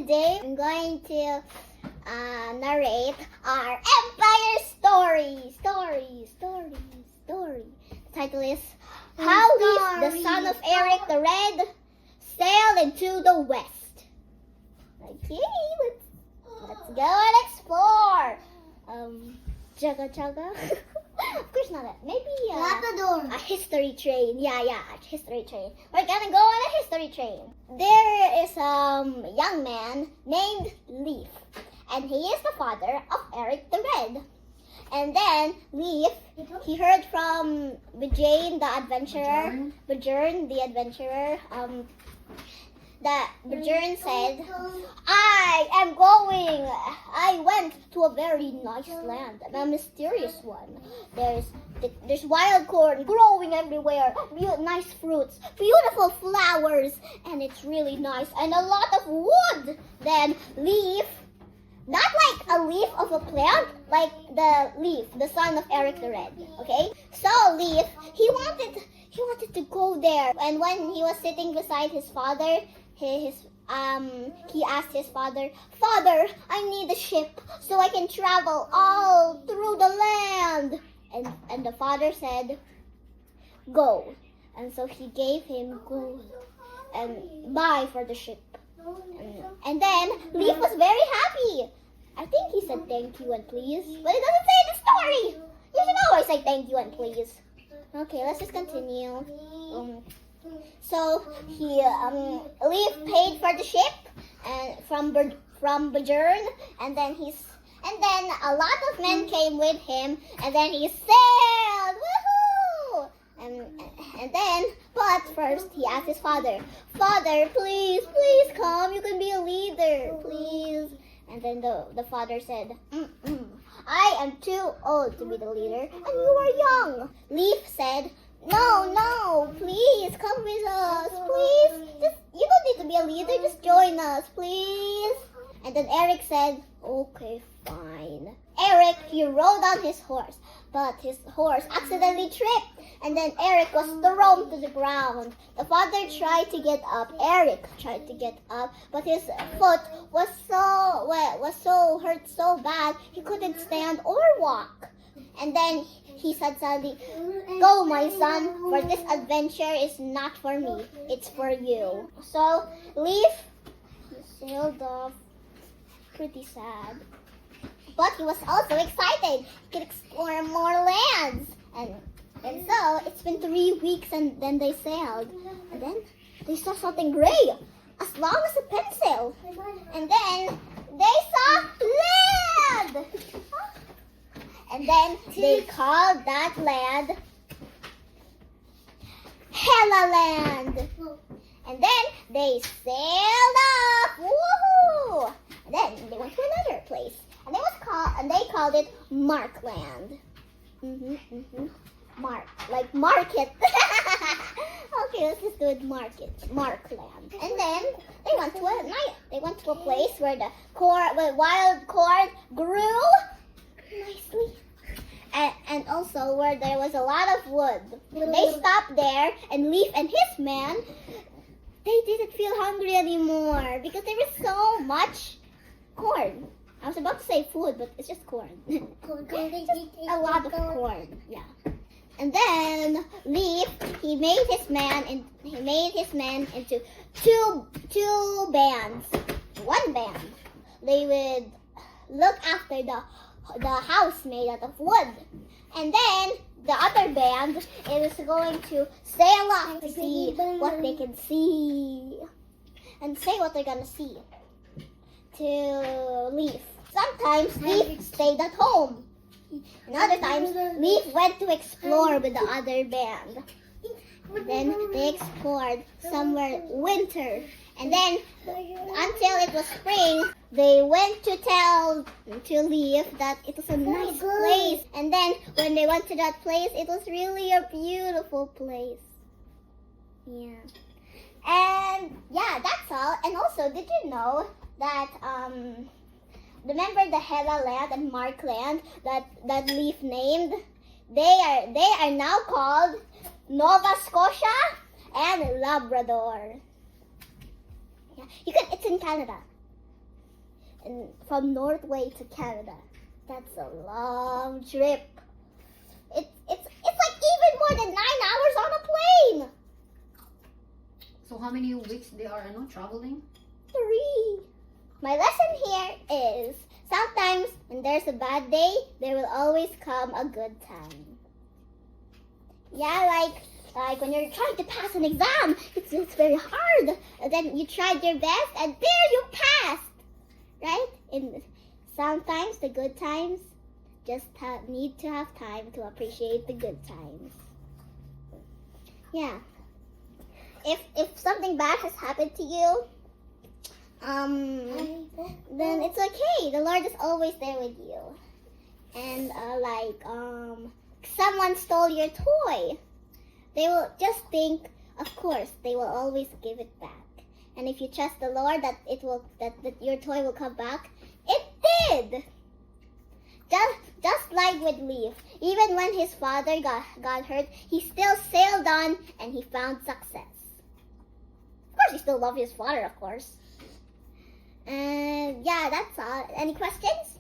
today I'm going to narrate our Empire story. The title is How Leif, the son of Eric the Red, sailed into the West. Okay, let's go and explore. Jaga. Of course not that. Maybe a history train. Yeah, a history train. We're gonna go on a history train. There is a young man named Leif, and he is the father of Eric the Red. And then Leif, he heard from Bjorn the adventurer, that Bjorn said, I went to a very nice land, a mysterious one. There's wild corn growing everywhere, nice fruits, beautiful flowers, and it's really nice, and a lot of wood. Then Leif, not like a leaf of a plant, like the Leif, the son of Eric the Red, okay? So Leif, he wanted to go there, and when he was sitting beside his father, he asked his father, "Father, I need a ship so I can travel all through the land." And the father said, "Go." And so he gave him gold and buy for the ship. And then Leif was very happy. I think he said thank you and please, but it doesn't say in the story. You should always say thank you and please. Okay, let's just continue. So Leif paid for the ship and from Bjorn, and then a lot of men came with him, and then he sailed. Woohoo! But first he asked his father, "Father, please come. You can be a leader, please." And then the father said, "I am too old to be the leader, and you are young." Leif said, No, please come with us, please. You don't need to be a leader, just join us, please. And then Eric said, "Okay, fine." Eric, he rode on his horse, but his horse accidentally tripped, and then Eric was thrown to the ground. The father tried to get up. Eric tried to get up, but his foot was so hurt so bad he couldn't stand or walk. And then he said suddenly, "Go, my son, for this adventure is not for me, it's for you." So Leif, he sailed off, pretty sad. But he was also excited. He could explore more lands. And so it's been 3 weeks, and then they sailed. And then they saw something gray, as long as a pencil. And then they saw land. And then they called that land Hela Land. And then they sailed off. Woohoo! And then they went to another place, and they called it Markland. Like market. Okay, let's just do it. Markland. And then they went to a place where the wild corn grew nicely. And also where there was a lot of wood. They stopped there, and Leif and his men, they didn't feel hungry anymore because there was so much corn. I was about to say food, but it's just corn. Just a lot of corn, yeah. And then Leif, he made his men into two bands. One band, they would look after the house made out of wood. And then the other band is going to sail off to see what they can see and say what they're gonna see to Leif. Sometimes Leif stayed at home, and other times Leif went to explore with the other band. Then they explored somewhere winter, and then until it was spring, they went to tell to Leif that it was a nice place. And then when they went to that place, it was really a beautiful place. Yeah. And yeah, that's all. And also, did you know that remember the Hela Land and Markland that Leif named? They are now called Nova Scotia and Labrador. Yeah, it's in Canada. and from Norway to Canada. That's a long trip. It's like even more than 9 hours on a plane. So how many weeks they are traveling? 3. My lesson here is sometimes when there's a bad day, there will always come a good time. Yeah, like when you're trying to pass an exam, it's very hard. And then you tried your best, and there you passed, right? And sometimes the good times just need to have time to appreciate the good times. Yeah. If something bad has happened to you, then it's okay. The Lord is always there with you. And someone stole your toy, they will just think, of course, they will always give it back. And if you trust the Lord that that your toy will come back, it did. Just like with Leif, even when his father got hurt, he still sailed on and he found success. Of course, he still loved his father, of course. And yeah, that's all. Any questions?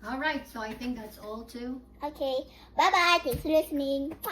All right, so I think that's all too. Okay, bye-bye. Thanks for listening. Bye.